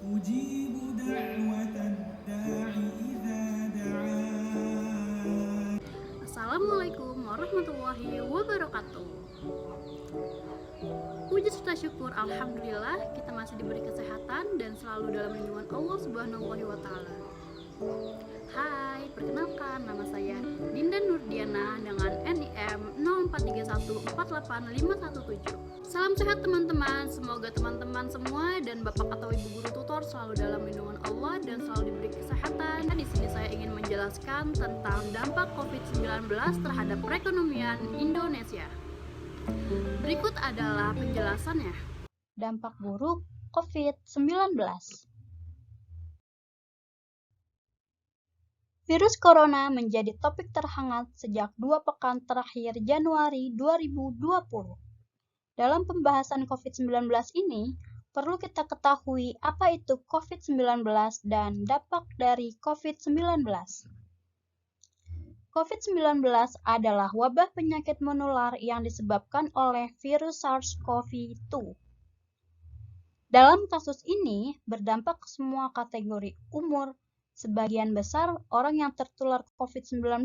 أجيب دعوة الداع إذا دعان. Assalamualaikum warahmatullahi wabarakatuh. Puji serta syukur alhamdulillah kita masih diberi kesehatan dan selalu dalam lindungan Allah Subhanahu wa taala. Hai, perkenalkan nama saya Dinda Nurdiana dengan NIM 0431485517. Salam sehat teman-teman, semoga teman-teman semua dan bapak atau ibu guru tutor selalu dalam lindungan Allah dan selalu diberi kesehatan. Di sini saya ingin menjelaskan tentang dampak COVID-19 terhadap perekonomian Indonesia. Berikut adalah penjelasannya. Dampak buruk COVID-19. Virus corona menjadi topik terhangat sejak 2 pekan terakhir Januari 2020. Dalam pembahasan COVID-19 ini, perlu kita ketahui apa itu COVID-19 dan dampak dari COVID-19. COVID-19 adalah wabah penyakit menular yang disebabkan oleh virus SARS-CoV-2. Dalam kasus ini, berdampak ke semua kategori umur. Sebagian besar orang yang tertular COVID-19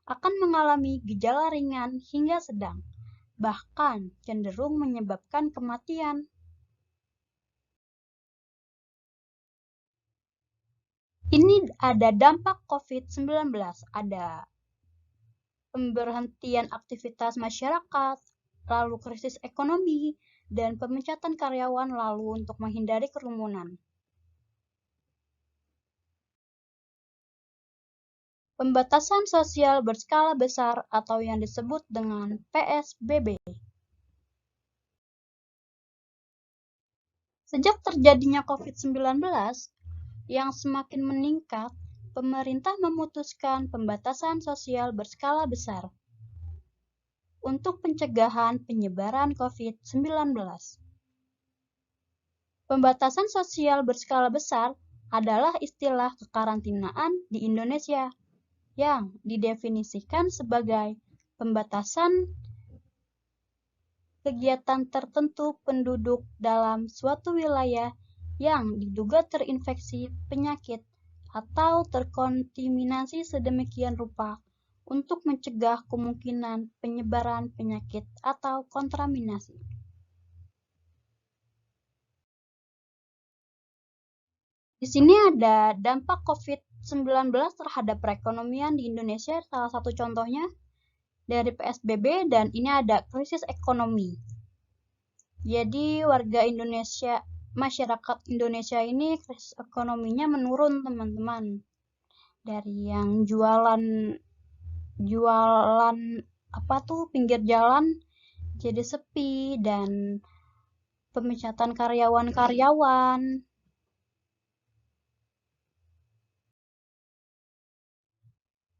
akan mengalami gejala ringan hingga sedang, bahkan cenderung menyebabkan kematian. Ini ada dampak COVID-19, ada pemberhentian aktivitas masyarakat, lalu krisis ekonomi, dan pemecatan karyawan lalu untuk menghindari kerumunan. Pembatasan sosial berskala besar atau yang disebut dengan PSBB. Sejak terjadinya COVID-19 yang semakin meningkat, pemerintah memutuskan pembatasan sosial berskala besar untuk pencegahan penyebaran COVID-19. Pembatasan sosial berskala besar adalah istilah kekarantinaan di Indonesia yang didefinisikan sebagai pembatasan kegiatan tertentu penduduk dalam suatu wilayah yang diduga terinfeksi penyakit atau terkontaminasi sedemikian rupa untuk mencegah kemungkinan penyebaran penyakit atau kontaminasi. Di sini ada dampak COVID-19 terhadap perekonomian di Indonesia, salah satu contohnya dari PSBB, dan ini ada krisis ekonomi. Jadi warga Indonesia, masyarakat Indonesia ini krisis ekonominya menurun teman-teman. Dari yang jualan pinggir jalan jadi sepi dan pemecatan karyawan-karyawan.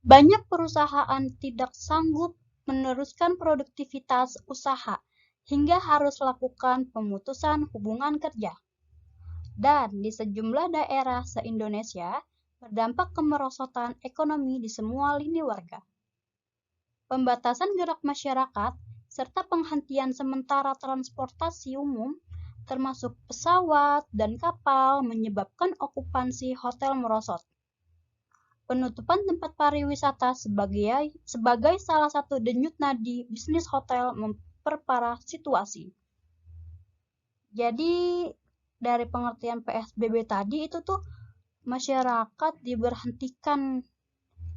Banyak perusahaan tidak sanggup meneruskan produktivitas usaha hingga harus lakukan pemutusan hubungan kerja. Dan di sejumlah daerah se-Indonesia berdampak kemerosotan ekonomi di semua lini warga. Pembatasan gerak masyarakat serta penghentian sementara transportasi umum termasuk pesawat dan kapal menyebabkan okupansi hotel merosot. Penutupan tempat pariwisata sebagai salah satu denyut nadi bisnis hotel memperparah situasi. Jadi dari pengertian PSBB tadi itu tuh masyarakat diberhentikan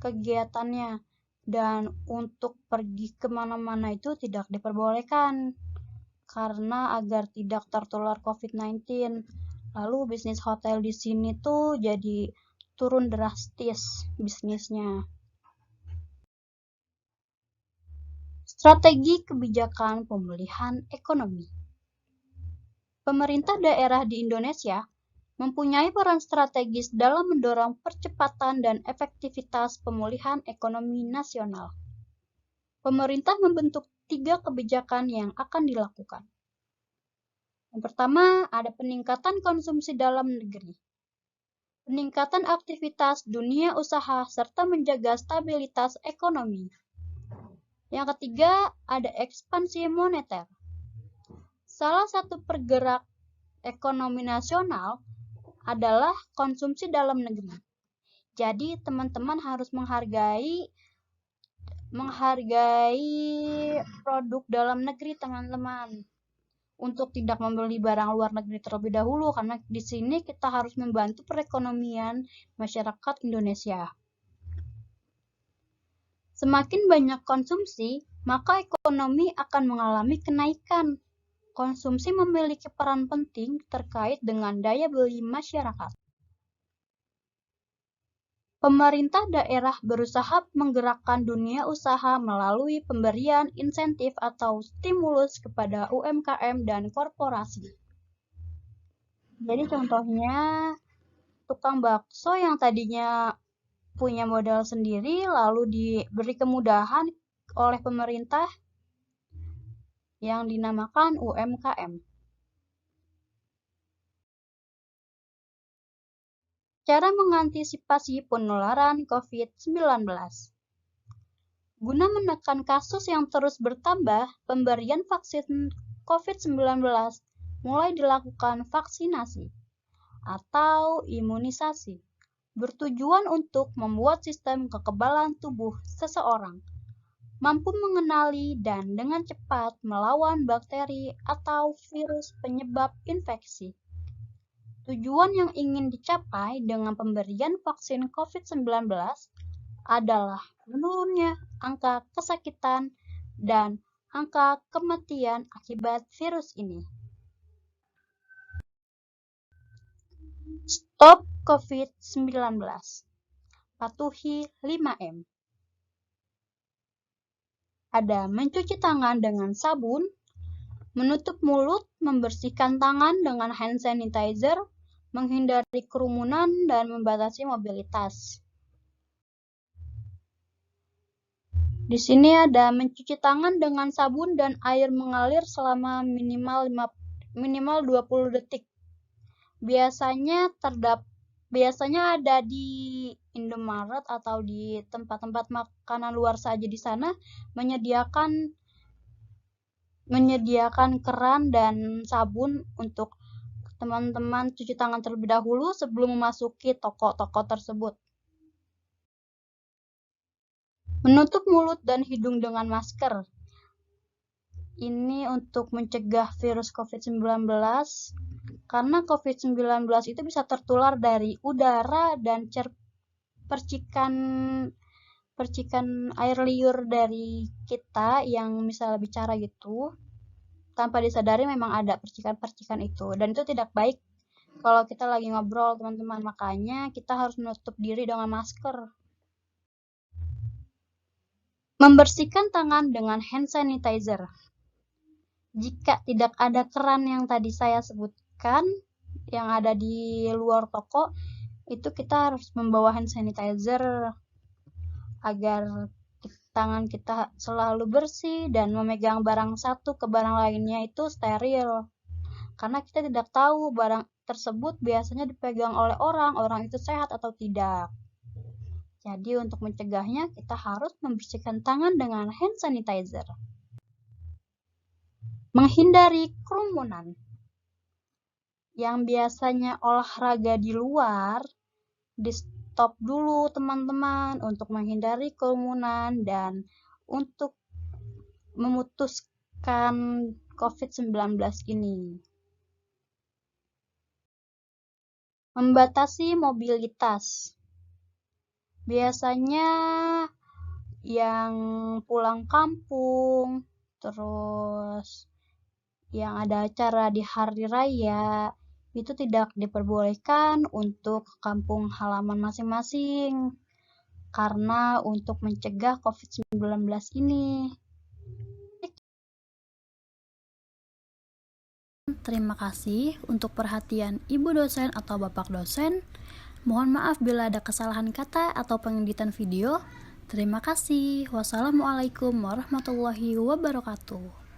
kegiatannya dan untuk pergi kemana-mana itu tidak diperbolehkan karena agar tidak tertular COVID-19. Lalu bisnis hotel di sini tuh jadi turun drastis bisnisnya. Strategi kebijakan pemulihan ekonomi. Pemerintah daerah di Indonesia mempunyai peran strategis dalam mendorong percepatan dan efektivitas pemulihan ekonomi nasional. Pemerintah membentuk 3 kebijakan yang akan dilakukan. Yang pertama, ada peningkatan konsumsi dalam negeri, peningkatan aktivitas dunia usaha, serta menjaga stabilitas ekonomi. Yang ketiga, ada ekspansi moneter. Salah satu pergerak ekonomi nasional adalah konsumsi dalam negeri. Jadi teman-teman harus menghargai produk dalam negeri, teman-teman. Untuk tidak membeli barang luar negeri terlebih dahulu, karena di sini kita harus membantu perekonomian masyarakat Indonesia. Semakin banyak konsumsi, maka ekonomi akan mengalami kenaikan. Konsumsi memiliki peran penting terkait dengan daya beli masyarakat. Pemerintah daerah berusaha menggerakkan dunia usaha melalui pemberian insentif atau stimulus kepada UMKM dan korporasi. Jadi contohnya, tukang bakso yang tadinya punya modal sendiri lalu diberi kemudahan oleh pemerintah yang dinamakan UMKM. Cara mengantisipasi penularan COVID-19. Guna menekan kasus yang terus bertambah, pemberian vaksin COVID-19 mulai dilakukan vaksinasi atau imunisasi, bertujuan untuk membuat sistem kekebalan tubuh seseorang mampu mengenali dan dengan cepat melawan bakteri atau virus penyebab infeksi. Tujuan yang ingin dicapai dengan pemberian vaksin COVID-19 adalah menurunnya angka kesakitan dan angka kematian akibat virus ini. Stop COVID-19. Patuhi 5M. Ada mencuci tangan dengan sabun, menutup mulut, membersihkan tangan dengan hand sanitizer, menghindari kerumunan, dan membatasi mobilitas. Di sini ada mencuci tangan dengan sabun dan air mengalir selama minimal 20 detik. Biasanya ada di Indomaret atau di tempat-tempat makanan luar saja di sana menyediakan keran dan sabun untuk teman-teman cuci tangan terlebih dahulu sebelum memasuki toko-toko tersebut. Menutup mulut dan hidung dengan masker. Ini untuk mencegah virus COVID-19, karena COVID-19 itu bisa tertular dari udara dan percikan air liur dari kita yang misalnya bicara gitu. Tanpa disadari memang ada percikan-percikan itu, dan itu tidak baik kalau kita lagi ngobrol, teman-teman. Makanya kita harus menutup diri dengan masker. Membersihkan tangan dengan hand sanitizer. Jika tidak ada keran yang tadi saya sebutkan yang ada di luar toko, itu kita harus membawa hand sanitizer agar tangan kita selalu bersih dan memegang barang satu ke barang lainnya itu steril. Karena kita tidak tahu barang tersebut biasanya dipegang oleh orang itu sehat atau tidak. Jadi untuk mencegahnya kita harus membersihkan tangan dengan hand sanitizer. Menghindari kerumunan. Yang biasanya olahraga di luar, di stop dulu teman-teman untuk menghindari kerumunan dan untuk memutuskan COVID-19 ini. Membatasi mobilitas. Biasanya yang pulang kampung, terus yang ada acara di hari raya, itu tidak diperbolehkan untuk kampung halaman masing-masing karena untuk mencegah COVID-19 ini. Terima kasih untuk perhatian Ibu dosen atau Bapak dosen. Mohon maaf bila ada kesalahan kata atau pengeditan video. Terima kasih. Wassalamualaikum warahmatullahi wabarakatuh.